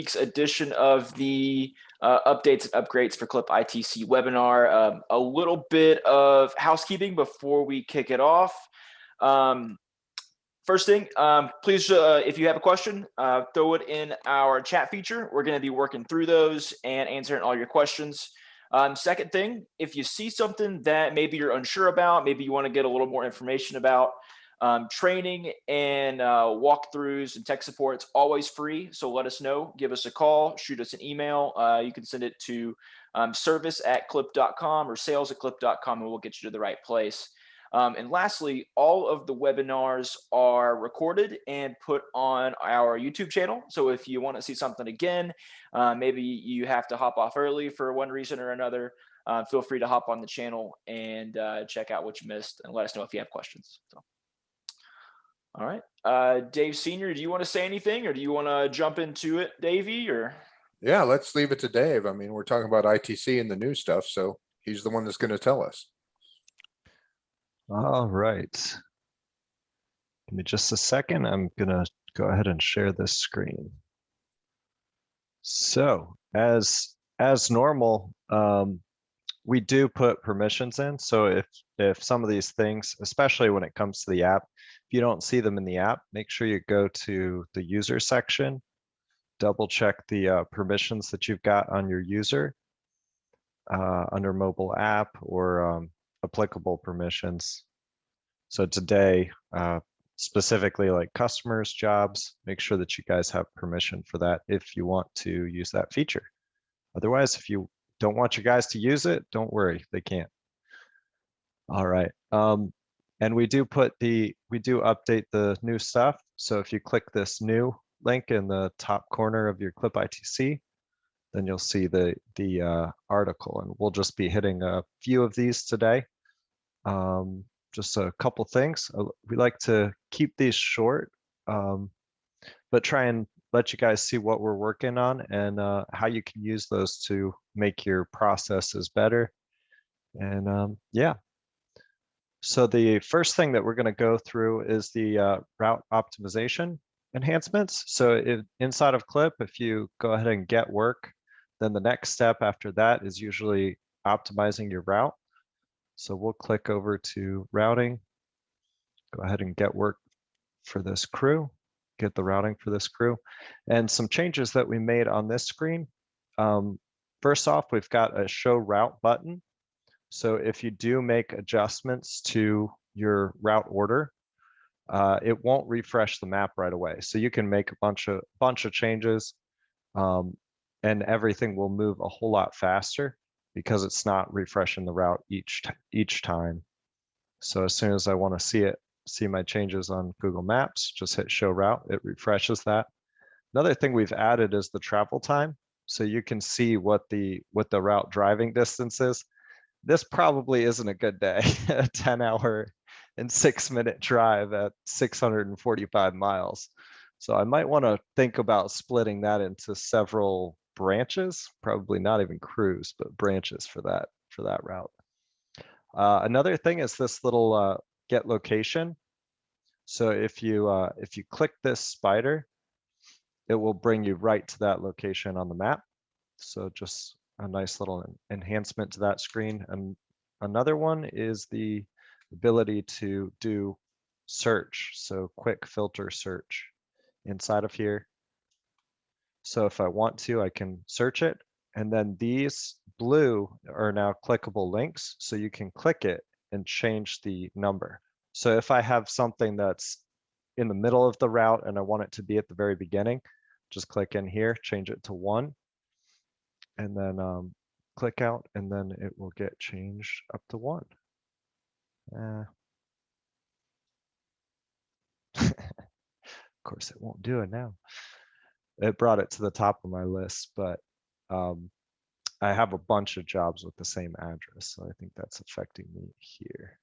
week's edition of the updates and upgrades for CLIPItc webinar. A little bit of housekeeping before we kick it off. First thing, please, if you have a question, throw it in our chat feature. We're going to be working through those and answering all your questions. Second thing, if you see something that maybe you're unsure about, maybe you want to get a little more information about, training and walkthroughs and tech support, it's always free. So let us know, give us a call, shoot us an email. You can send it to service@clip.com or sales@clip.com, and we'll get you to the right place. And lastly, all of the webinars are recorded and put on our YouTube channel. So if you want to see something again, maybe you have to hop off early for one reason or another, feel free to hop on the channel and check out what you missed and let us know if you have questions. So. All right, Dave Sr., do you want to say anything, or do you want to jump into it, Davey? Or yeah, let's leave it to Dave. I mean, we're talking about ITC and the new stuff, so he's the one that's going to tell us. All right. Give me just a second. I'm gonna go ahead and share this screen. So as normal, we do put permissions in. So if some of these things, especially when it comes to the app, if you don't see them in the app, make sure you go to the user section, double check the permissions that you've got on your user under mobile app or applicable permissions. So today, specifically like customers, jobs, make sure that you guys have permission for that if you want to use that feature. Otherwise, if you don't want your guys to use it, don't worry, they can't. All right, and we do update the new stuff. So if you click this new link in the top corner of your CLIPItc, then you'll see the article, and we'll just be hitting a few of these today. Just a couple things. We like to keep these short, but try and let you guys see what we're working on and how you can use those to make your processes better. And yeah. So the first thing that we're going to go through is the route optimization enhancements. So inside of Clip, if you go ahead and get work, then the next step after that is usually optimizing your route. So we'll click over to routing, go ahead and get work for this crew, get the routing for this crew, and some changes that we made on this screen. First off, we've got a show route button. So if you do make adjustments to your route order, it won't refresh the map right away. So you can make a bunch of changes, and everything will move a whole lot faster because it's not refreshing the route each time. So as soon as I want to see my changes on Google Maps, just hit show route, it refreshes that. Another thing we've added is the travel time. So you can see what the route driving distance is. This probably isn't a good day, a 10-hour and 6-minute drive at 645 miles. So I might want to think about splitting that into several branches, probably not even crews, but branches for that route. Another thing is this little get location. So if you click this spider, it will bring you right to that location on the map. So just a nice little enhancement to that screen. And another one is the ability to do search, so quick filter search inside of here. So if I want to, I can search it, and then these blue are now clickable links, so you can click it and change the number. So if I have something that's in the middle of the route and I want it to be at the very beginning, just click in here, change it to 1, and then click out, and then it will get changed up to 1. Of course, it won't do it now. It brought it to the top of my list, but I have a bunch of jobs with the same address, so I think that's affecting me here.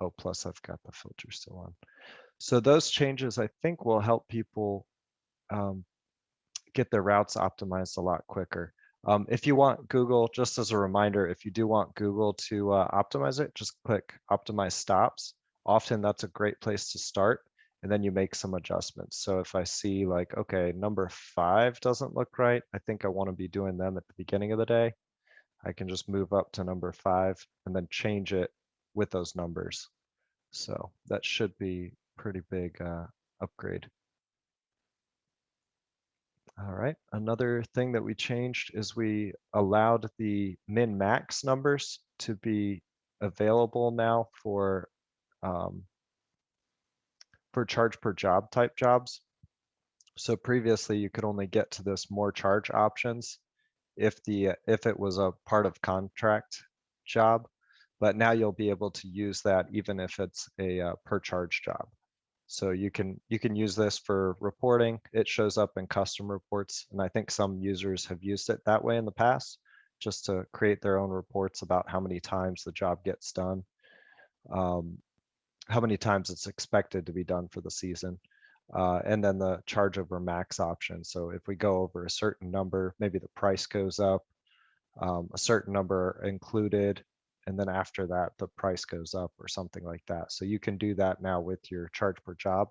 Oh, plus I've got the filter still on. So those changes, I think, will help people get their routes optimized a lot quicker. If you want Google, just as a reminder, if you do want Google to optimize it, just click optimize stops. Often that's a great place to start. and then you make some adjustments. So if I see like, okay, number 5 doesn't look right, I think I want to be doing them at the beginning of the day, I can just move up to number 5 and then change it with those numbers. So that should be pretty big upgrade. All right, another thing that we changed is we allowed the min max numbers to be available now for charge per job type jobs. So previously you could only get to this more charge options if it was a part of contract job, but now you'll be able to use that even if it's a per charge job. So you can use this for reporting. It shows up in custom reports, and I think some users have used it that way in the past, just to create their own reports about how many times the job gets done, how many times it's expected to be done for the season, and then the charge over max option. So if we go over a certain number, maybe the price goes up, a certain number included, and then after that, the price goes up or something like that. So you can do that now with your charge per job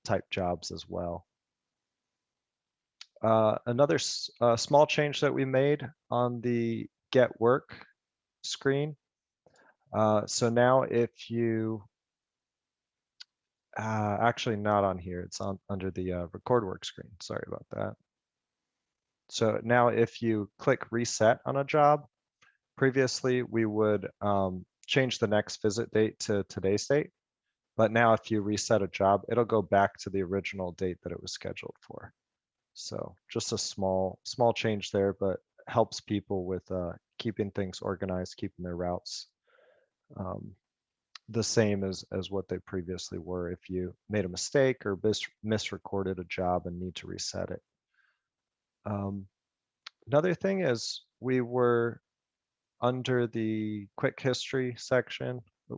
type jobs as well. Another small change that we made on the get work screen. So now if you, actually not on here, it's on under the record work screen. Sorry about that. So now if you click reset on a job, previously we would change the next visit date to today's date. But now if you reset a job, it'll go back to the original date that it was scheduled for. So just a small change there, but helps people with keeping things organized, keeping their routes the same as what they previously were if you made a mistake or misrecorded a job and need to reset it. Another thing is we were under the quick history section. I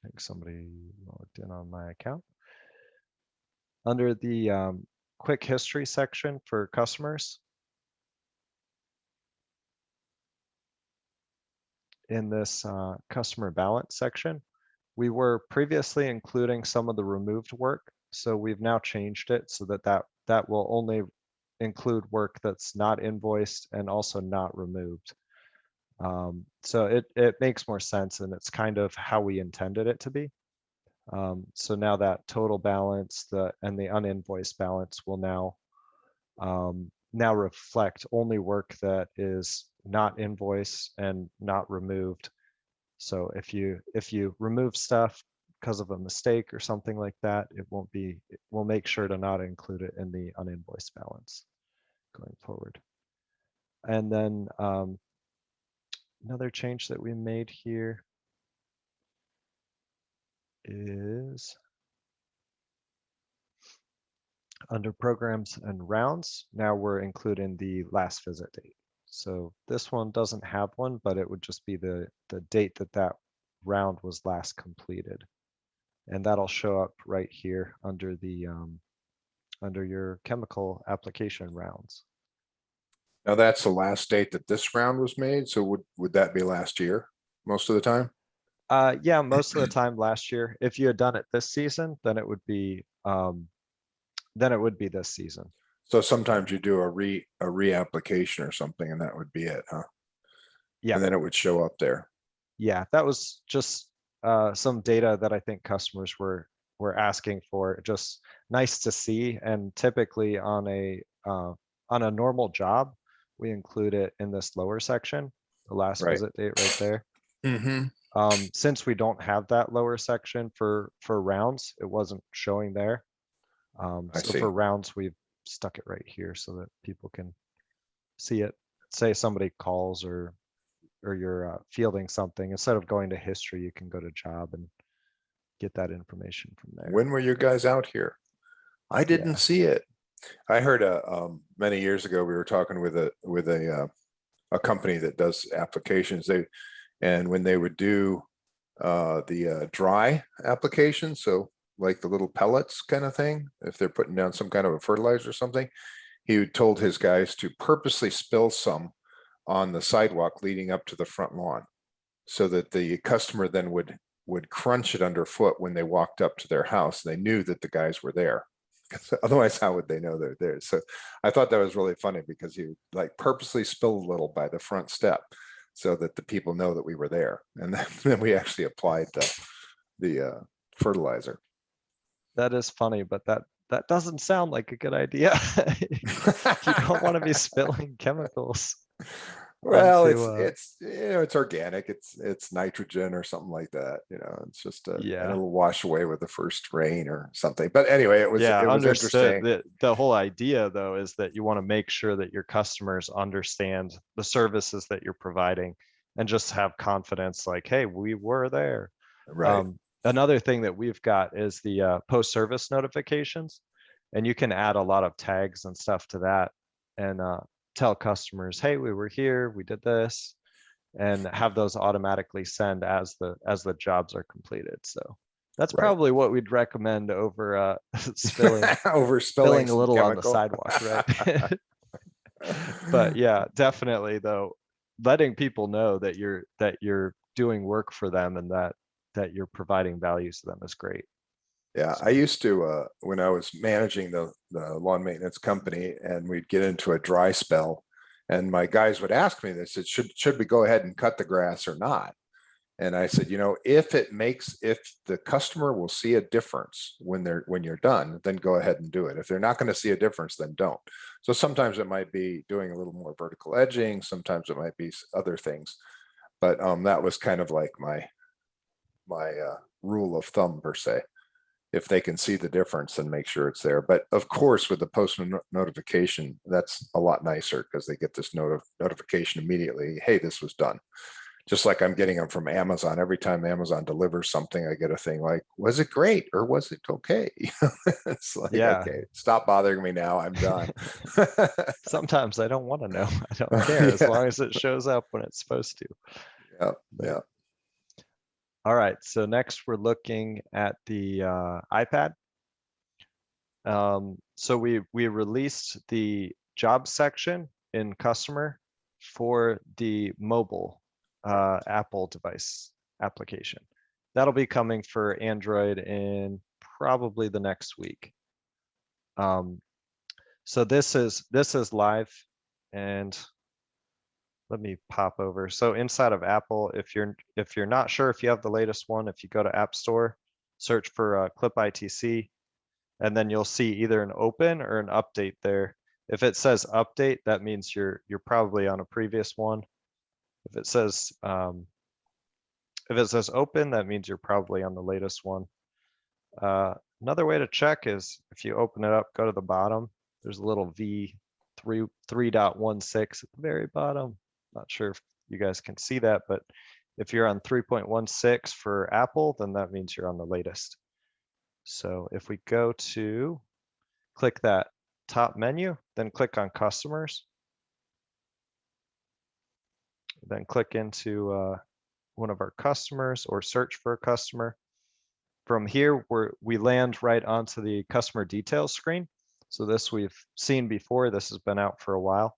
think somebody logged in on my account. Under the quick history section for customers, in this customer balance section, we were previously including some of the removed work. So we've now changed it so that will only include work that's not invoiced and also not removed. So it makes more sense, and it's kind of how we intended it to be. So now that total balance and the uninvoiced balance will now reflect only work that is not invoiced and not removed. So if you remove stuff because of a mistake or something like that, we'll make sure to not include it in the uninvoiced balance going forward. And then another change that we made here is under programs and rounds. Now we're including the last visit date. So this one doesn't have one, but it would just be the date that round was last completed. And that'll show up right here under the under your chemical application rounds. Now that's the last date that this round was made. So would that be last year most of the time? Yeah, most of the time last year. If you had done it this season, then it would be this season. So sometimes you do a reapplication or something, and that would be it, huh? Yeah. And then it would show up there. Yeah, that was just some data that I think customers were asking for. Just nice to see, and typically on a normal job, we include it in this lower section, the last Right. visit date right there. Mm-hmm. Since we don't have that lower section for rounds, it wasn't showing there. So for rounds, we've stuck it right here so that people can see it. Say somebody calls or you're fielding something, instead of going to history, you can go to job and get that information from there. When were you guys out here? I didn't see it. I heard many years ago, we were talking with a company that does applications. And when they would do the dry application, so like the little pellets kind of thing, if they're putting down some kind of a fertilizer or something, he told his guys to purposely spill some on the sidewalk leading up to the front lawn, so that the customer then would would crunch it underfoot when they walked up to their house. They knew that the guys were there. Otherwise, how would they know they're there? So I thought that was really funny because he like purposely spilled a little by the front step so that the people know that we were there. And then we actually applied the fertilizer. That is funny, but that doesn't sound like a good idea. You don't want to be spilling chemicals. Well, onto, it's it's organic. It's nitrogen or something like that. It's just and Yeah. it'll wash away with the first rain or something. But anyway, it was Understood. interesting. The whole idea though is that you want to make sure that your customers understand the services that you're providing and just have confidence like, hey, we were there. Right. Another thing that we've got is the post-service notifications, and you can add a lot of tags and stuff to that and tell customers, hey, we were here, we did this, and have those automatically send as the jobs are completed. So that's Right. probably what we'd recommend over spilling spilling a little on the chemical. sidewalk, right? But yeah, definitely though, letting people know that you're doing work for them and that you're providing values to them is great. Yeah, I used to when I was managing the lawn maintenance company, and we'd get into a dry spell, and my guys would ask me, they said, should we go ahead and cut the grass or not? And I said, if the customer will see a difference when you're done, then go ahead and do it. If they're not going to see a difference, then don't. So sometimes it might be doing a little more vertical edging, sometimes it might be other things, but that was kind of like my rule of thumb per se. If they can see the difference, then make sure it's there. But of course, with the post notification, that's a lot nicer because they get this notification immediately. Hey, this was done. Just like I'm getting them from Amazon. Every time Amazon delivers something, I get a thing like, was it great or was it okay? It's like, Yeah. okay, stop bothering me now. I'm done. Sometimes I don't want to know. I don't care as long as it shows up when it's supposed to. Yeah. Yeah. All right, so next we're looking at the iPad. So we released the job section in customer for the mobile Apple device application. That'll be coming for Android in probably the next week. So this is live, and let me pop over. So inside of Apple, if you're not sure if you have the latest one, if you go to App Store, search for CLIPitc, and then you'll see either an open or an update there. If it says update, that means you're probably on a previous one. If it says open, that means you're probably on the latest one. Another way to check is if you open it up, go to the bottom. There's a little V 3.16 at the very bottom. Not sure if you guys can see that, but if you're on 3.16 for Apple, then that means you're on the latest. So if we go to click that top menu, then click on customers, then click into one of our customers or search for a customer. From here, we land right onto the customer details screen. So this we've seen before. This has been out for a while.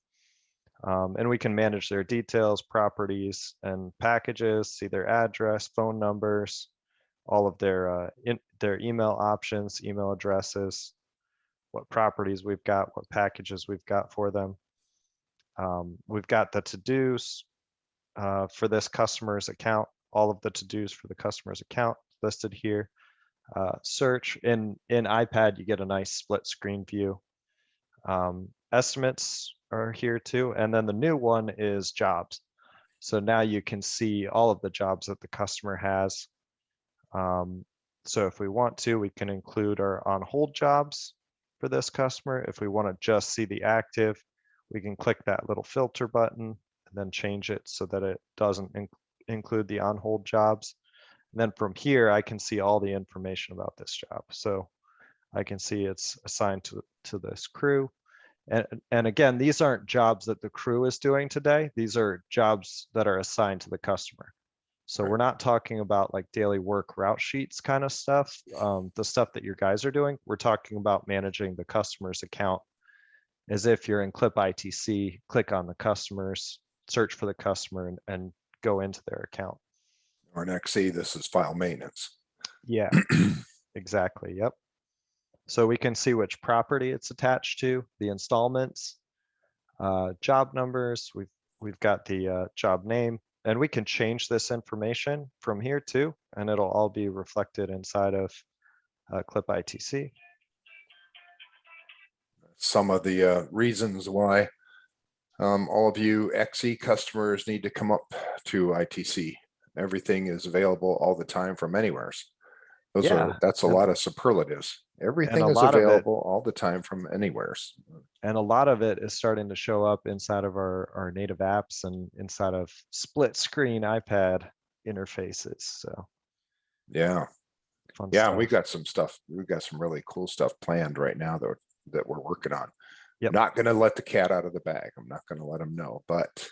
And we can manage their details, properties, and packages, see their address, phone numbers, all of their email options, email addresses, what properties we've got, what packages we've got for them. We've got the to-dos for this customer's account, all of the to-dos for the customer's account listed here. Search in iPad, you get a nice split screen view. Estimates are here too. And then the new one is jobs. So now you can see all of the jobs that the customer has. So if we want to, we can include our on hold jobs for this customer. If we want to just see the active, we can click that little filter button and then change it so that it doesn't include the on hold jobs. And then from here, I can see all the information about this job. So I can see it's assigned to this crew. And again, these aren't jobs that the crew is doing today. These are jobs that are assigned to the customer. So we're not talking about like daily work route sheets kind of stuff, the stuff that your guys are doing. We're talking about managing the customer's account as if you're in CLIPitc, click on the customers, search for the customer and go into their account. Or an XE, this is file maintenance. Yeah, exactly. Yep. So we can see which property it's attached to, the installments, job numbers. We've got the job name, and we can change this information from here too, and it'll all be reflected inside of CLIPitc. Some of the reasons why all of you XE customers need to come up to ITC. Everything is available all the time from anywhere. That's a lot of superlatives. Everything a is lot of it- available all the time from anywhere. And a lot of it is starting to show up inside of our native apps and inside of split screen iPad interfaces. So Yeah. fun Yeah, stuff. we got some stuff. We've got some really cool stuff planned right now that we're working on. Yep. Not going to let the cat out of the bag. I'm not going to let them know, but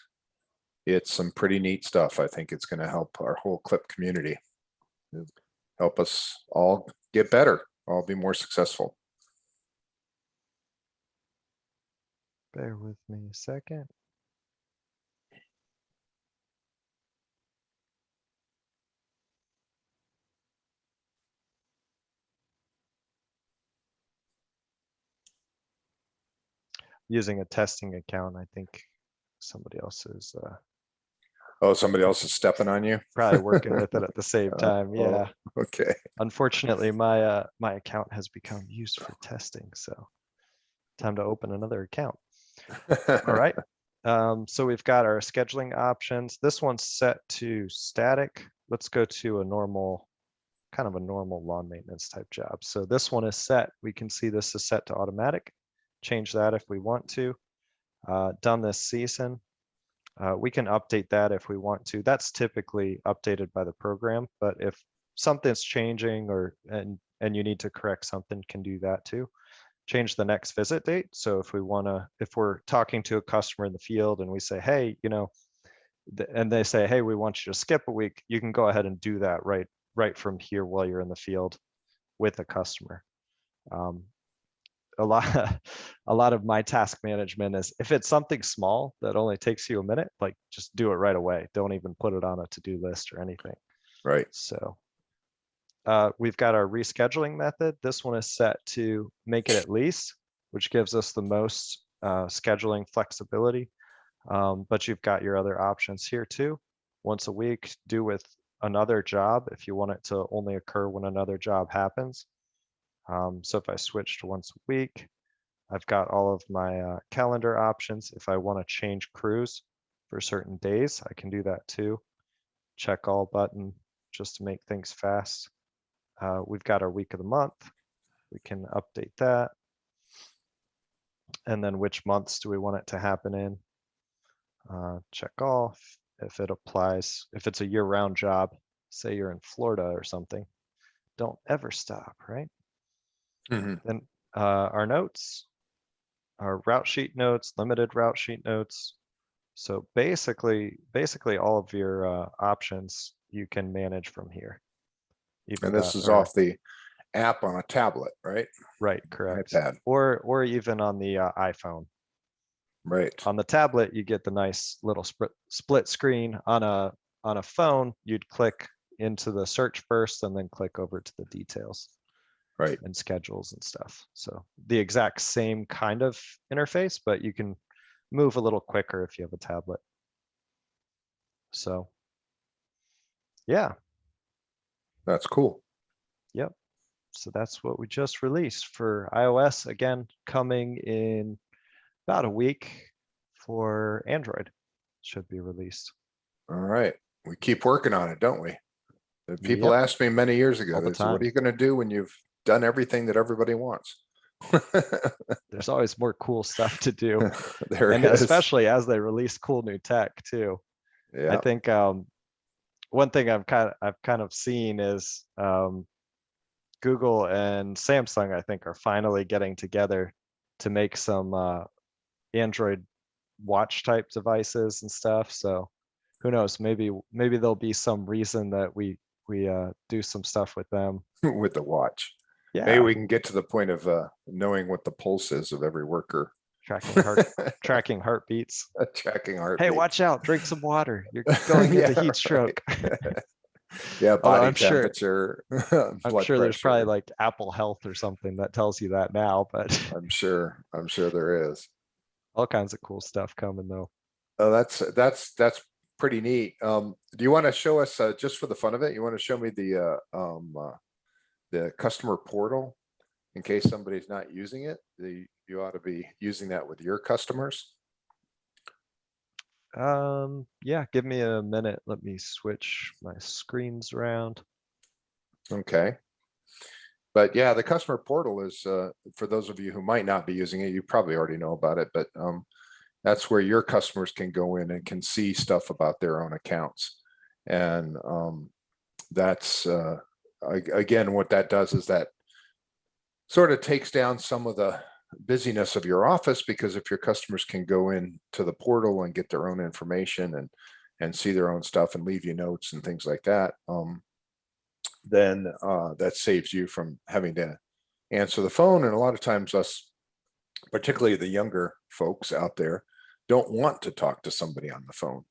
it's some pretty neat stuff. I think it's going to help our whole Clip community, help us all get better, all be more successful. Bear with me a second. Using a testing account, I think somebody else is Oh, somebody else is stepping on you? probably working with it at the same time. Yeah. Okay. Unfortunately, my my account has become used for testing, so time to open another account. All right. So we've got our scheduling options. This one's set to static. Let's go to a normal, kind of a normal lawn maintenance type job. So this one is set. We can see this is set to automatic. Change that if we want to. Done this season. We can update that if we want to. That's typically updated by the program, but if something's changing and you need to correct something, can do that too. Change the next visit date. So if we're talking to a customer in the field and we say, hey, and they say, hey, we want you to skip a week, you can go ahead and do that right from here while you're in the field with a customer. A lot of my task management is if it's something small that only takes you a minute, like just do it right away. Don't even put it on a to-do list or anything. Right. So we've got our rescheduling method. This one is set to make it at least, which gives us the most scheduling flexibility. But you've got your other options here too. Once a week, do with another job if you want it to only occur when another job happens. So if I switch to once a week, I've got all of my calendar options. If I want to change crews for certain days, I can do that too. Check all button just to make things fast. We've got our week of the month. We can update that. And then which months do we want it to happen in? Check off if it applies. If it's a year-round job, say you're in Florida or something, don't ever stop, right? Mm-hmm. Then our notes, our route sheet notes, limited route sheet notes. So basically all of your options you can manage from here. And this is off the app on a tablet, right? Right, correct. iPad. Or even on the iPhone. Right. On the tablet, you get the nice little split screen. On a phone, you'd click into the search first and then click over to the details. Right. And schedules and stuff. So the exact same kind of interface, but you can move a little quicker if you have a tablet. So yeah. That's cool. Yep. So that's what we just released for iOS. Again, coming in about a week for Android. Should be released. All right. We keep working on it, don't we? People Yep. asked me many years ago, All the they said, what time. are you going to do when you've done everything that everybody wants? There's always more cool stuff to do. There And is. especially as they release cool new tech too. Yeah. I think one thing I've kind of seen is Google and Samsung, I think, are finally getting together to make some Android watch type devices and stuff. So who knows? Maybe there'll be some reason that we do some stuff with them. With the watch. Yeah. Maybe we can get to the point of knowing what the pulse is of every worker. Tracking heartbeats. Tracking heartbeat. Hey, watch out! Drink some water. You're going into heat stroke. Yeah, Although body temperature, I'm blood sure there's probably pressure. like Apple Health or something that tells you that now, but I'm sure there is. all kinds of cool stuff coming though. Oh, that's pretty neat. Do you want to show us just for the fun of it? You want to show me the customer portal in case somebody's not using it? You ought to be using that with your customers. Yeah, give me a minute. Let me switch my screens around. Okay. But yeah, the customer portal is for those of you who might not be using it, you probably already know about it, but that's where your customers can go in and can see stuff about their own accounts. And that's again, what that does is that sort of takes down some of the busyness of your office, because if your customers can go in to the portal and get their own information and see their own stuff and leave you notes and things like that, then that saves you from having to answer the phone. And a lot of times us, particularly the younger folks out there, don't want to talk to somebody on the phone.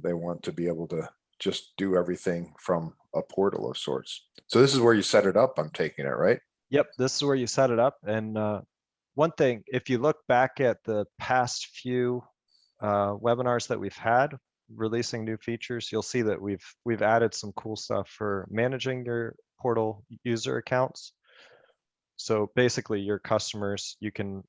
They want to be able to just do everything from a portal of sorts. So this is where you set it up, I'm taking it, right? Yep, this is where you set it up. And one thing, if you look back at the past few webinars that we've had releasing new features, you'll see that we've added some cool stuff for managing your portal user accounts. So basically your customers, you can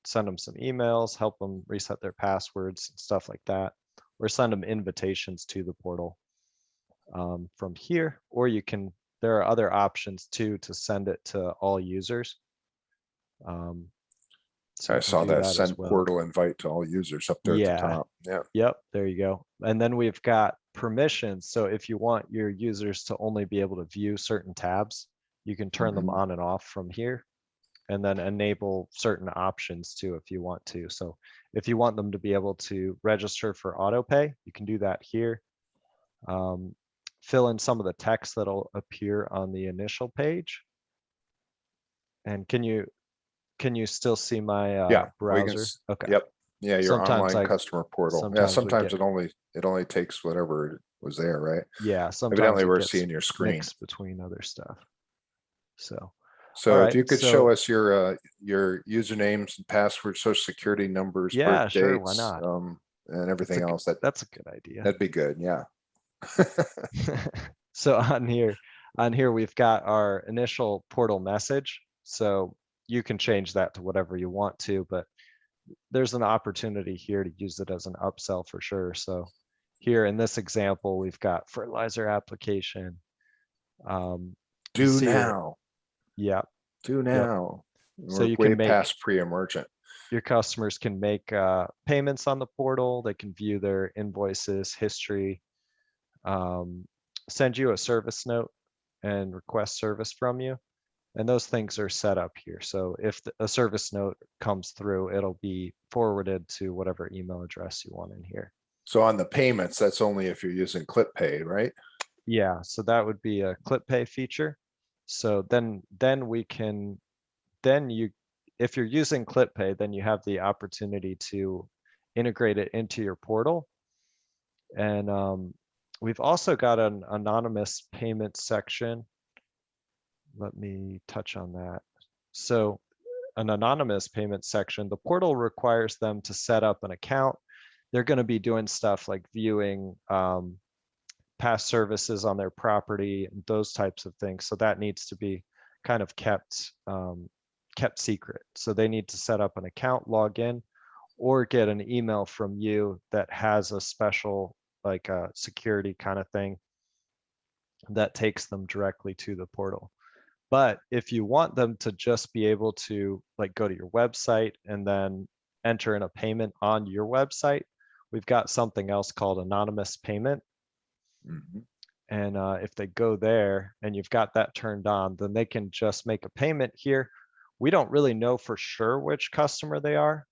send them some emails, help them reset their passwords, stuff like that, or send them invitations to the portal from here, or there are other options too to send it to all users. So I you can saw do that that as send well. portal invite to all users up there at the Yeah. top. Yeah. Yep, there you go. And then we've got permissions. So if you want your users to only be able to view certain tabs, you can turn them Mhm. on and off from here, and then enable certain options too if you want to. So if you want them to be able to register for auto pay, you can do that here. Fill in some of the text that'll appear on the initial page. And can you still see my Yeah, we can. browser? Okay. Yep. Yeah, your Sometimes online customer portal. Yeah, sometimes we sometimes get, it only takes whatever was there, right? yeah, sometimes Evidently, it we're gets seeing your screen. mixed between other stuff. So, all So if right. you could show So us your usernames and passwords, social security numbers, birth yeah, sure. Why dates, not? and everything else, That's a good idea. that'd be good. Yeah. So on here, we've got our initial portal message. So you can change that to whatever you want to, but there's an opportunity here to use it as an upsell for sure. So here in this example, we've got fertilizer application. You Do see it. now. Yeah. Do Yep. now. So We're you way can make, past pre-emergent. your customers can make payments on the portal. They can view their invoices, history, send you a service note and request service from you. And those things are set up here. So if a service note comes through, it'll be forwarded to whatever email address you want in here. So on the payments, that's only if you're using CLIPitc, right? Yeah, so that would be a ClipPay feature. So then we can, if you're using ClipPay, then you have the opportunity to integrate it into your portal. And we've also got an anonymous payment section. Let me touch on that. So an anonymous payment section, the portal requires them to set up an account. They're going to be doing stuff like viewing past services on their property and those types of things. So that needs to be kind of kept secret. So they need to set up an account, log in, or get an email from you that has a special like a security kind of thing that takes them directly to the portal. But if you want them to just be able to like go to your website and then enter in a payment on your website, we've got something else called anonymous payment. Mhm. And if they go there and you've got that turned on, then they can just make a payment here. We don't really know for sure which customer they are.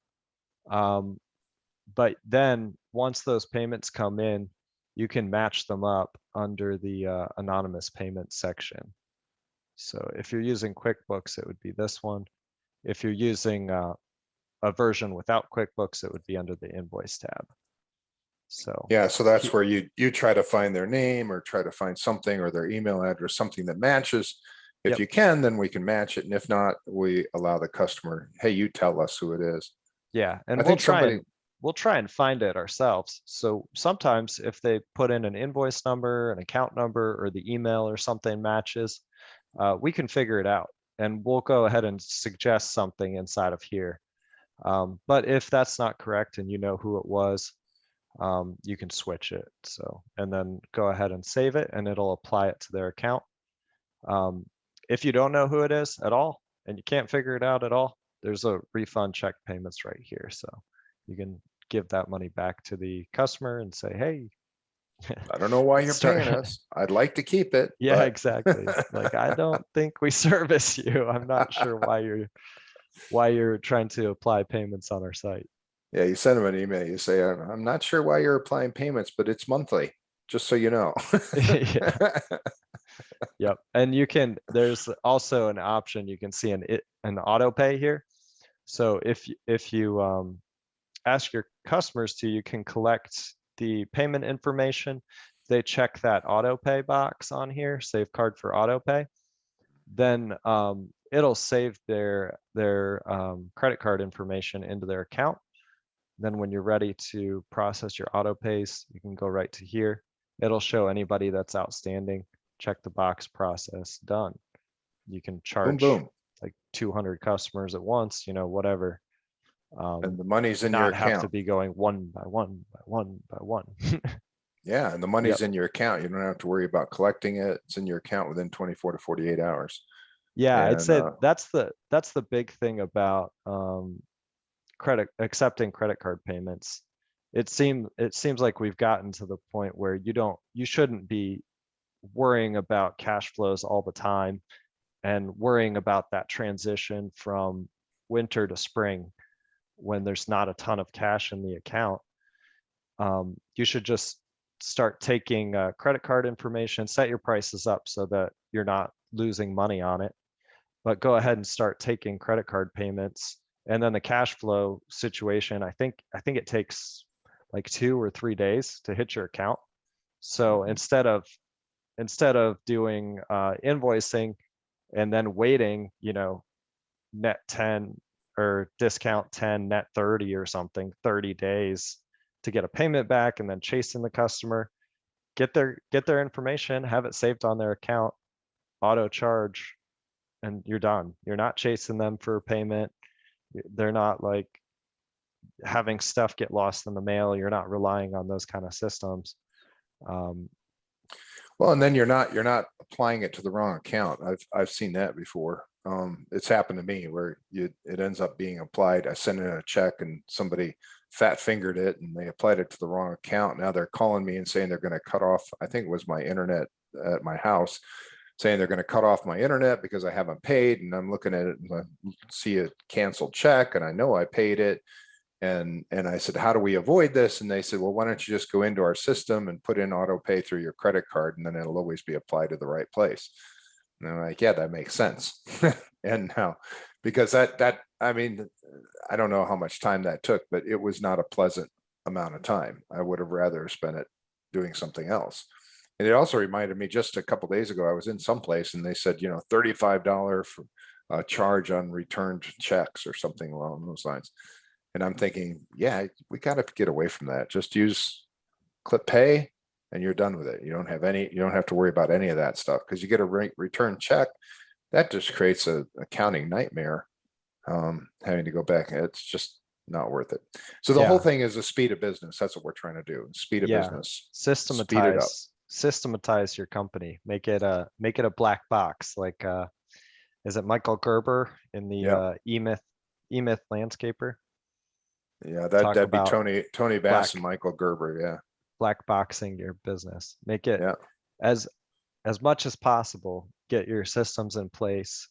But then once those payments come in, you can match them up under the anonymous payment section. So if you're using QuickBooks, it would be this one. If you're using a version without QuickBooks, it would be under the invoice tab. So Yeah, so that's where you try to find their name or try to find something or their email address, something that matches. If Yep. you can, then we can match it. And if not, we allow the customer, hey, you tell us who it is. yeah, and I think somebody, we'll try and find it ourselves. So sometimes if they put in an invoice number, an account number, or the email or something matches, we can figure it out, and we'll go ahead and suggest something inside of here. But if that's not correct and you know who it was, you can switch it. So, and then go ahead and save it, and it'll apply it to their account. If you don't know who it is at all and you can't figure it out at all, there's a refund check payments right here. So you can give that money back to the customer and say, hey, I don't know why you're start. paying us. I'd like to keep it. Yeah, but exactly. Like, I don't think we service you. I'm not sure why you're trying to apply payments on our site. Yeah, you send them an email. You say, I'm not sure why you're applying payments, but it's monthly, just so you know. Yeah. Yep. And there's also an option, you can see an auto pay here. So if you ask your customers to, you can collect the payment information. They check that auto pay box on here, save card for auto pay. Then it'll save their credit card information into their account. Then when you're ready to process your auto pays, you can go right to here. It'll show anybody that's outstanding. Check the box, process, done. You can Boom, charge boom. like 200 customers at once, whatever. And the money's in your Not have to account. be going one by one by one by one. Yeah, and the money's Yep. in your account. You don't have to worry about collecting it. It's in your account within 24 to 48 hours. Yeah, I'd And say that's the big thing about accepting credit card payments. It seems like we've gotten to the point where you shouldn't be worrying about cash flows all the time and worrying about that transition from winter to spring when there's not a ton of cash in the account. You should just start taking credit card information, set your prices up so that you're not losing money on it, but go ahead and start taking credit card payments. And then the cash flow situation, I think it takes like 2 or 3 days to hit your account. So instead of doing invoicing and then waiting, net 10 or discount 10, net 30 or something, 30 days to get a payment back, and then chasing the customer, get their information, have it saved on their account, auto charge, and you're done. You're not chasing them for payment. They're not like having stuff get lost in the mail. You're not relying on those kind of systems. well, and then you're not applying it to the wrong account. I've seen that before. It's happened to me where it ends up being applied. I sent in a check and somebody fat fingered it and they applied it to the wrong account. Now they're calling me and saying they're going to cut off, I think it was my internet at my house, saying they're going to cut off my internet because I haven't paid. And I'm looking at it and I see a canceled check and I know I paid it. And I said, how do we avoid this? And they said, well, why don't you just go into our system and put in auto pay through your credit card, and then it'll always be applied to the right place. And I'm like, yeah, that makes sense. And now, because I mean, I don't know how much time that took, but it was not a pleasant amount of time. I would have rather spent it doing something else. And it also reminded me, just a couple of days ago, I was in someplace and they said, $35 for a charge on returned checks or something along those lines. And I'm thinking, yeah, we got to get away from that. Just use CLIPitc and you're done with it. You don't have to worry about any of that stuff, because you get a return check. That just creates an accounting nightmare, having to go back. It's just not worth it. So the whole thing is the speed of business. That's what we're trying to do. Speed of business. Speed it up. Systematize your company. Make it a black box. Like, is it Michael Gerber in the E-Myth Landscaper? Yeah, that'd be Tony Bass and black Michael Gerber. Yeah. Black boxing your business. Make it Yeah. as much as possible. Get your systems in place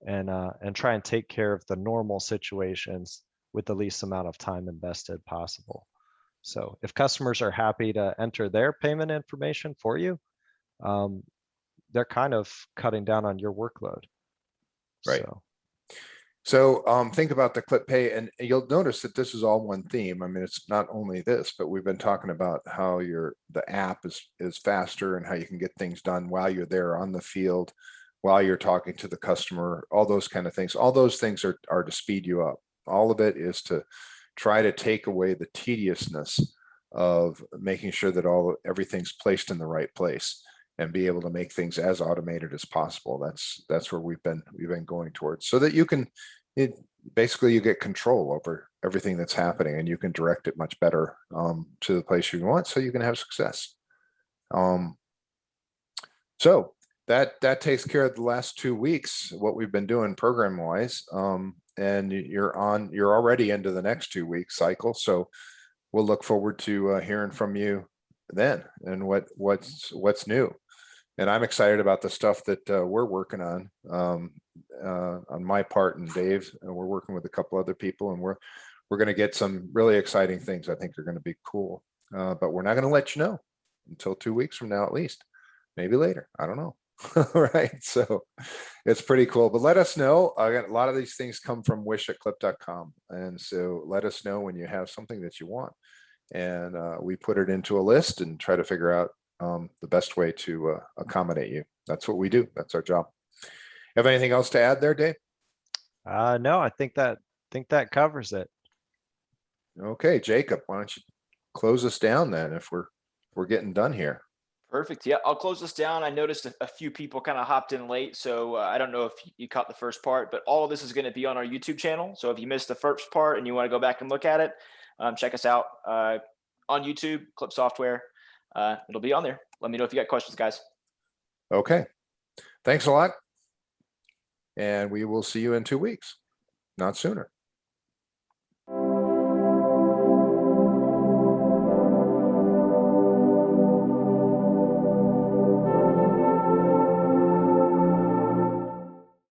and try and take care of the normal situations with the least amount of time invested possible. So if customers are happy to enter their payment information for you, they're kind of cutting down on your workload. Right. So So think about the CLIPitc, and you'll notice that this is all one theme. I mean, it's not only this, but we've been talking about how the app is faster and how you can get things done while you're there on the field, while you're talking to the customer, all those kind of things. All those things are to speed you up. All of it is to try to take away the tediousness of making sure that everything's placed in the right place and be able to make things as automated as possible. That's where we've been going towards, so that you can basically you get control over everything that's happening, and you can direct it much better to the place you want, so you can have success. So that takes care of the last 2 weeks, what we've been doing program wise. And you're already into the next 2 week cycle. So we'll look forward to hearing from you then, and what's new. And I'm excited about the stuff that we're working on my part and Dave's. And we're working with a couple other people, and we're going to get some really exciting things. I think are going to be cool, but we're not going to let you know until 2 weeks from now, at least, maybe later. I don't know. Right. So it's pretty cool, but let us know. I got a lot of these things come from wish@clip.com. And so let us know when you have something that you want. And we put it into a list and try to figure out the best way to accommodate you. That's what we do. That's our job. Have anything else to add there, Dave? No, I think that covers it. Okay, Jacob, why don't you close us down then, if we're getting done here. Perfect. Yeah, I'll close this down. I noticed a few people kind of hopped in late, so I don't know if you caught the first part, but all of this is going to be on our YouTube channel. So if you missed the first part and you want to go back and look at it, check us out on YouTube, Clip Software. It'll be on there. Let me know if you got questions, guys. Okay. Thanks a lot. And we will see you in 2 weeks, not sooner.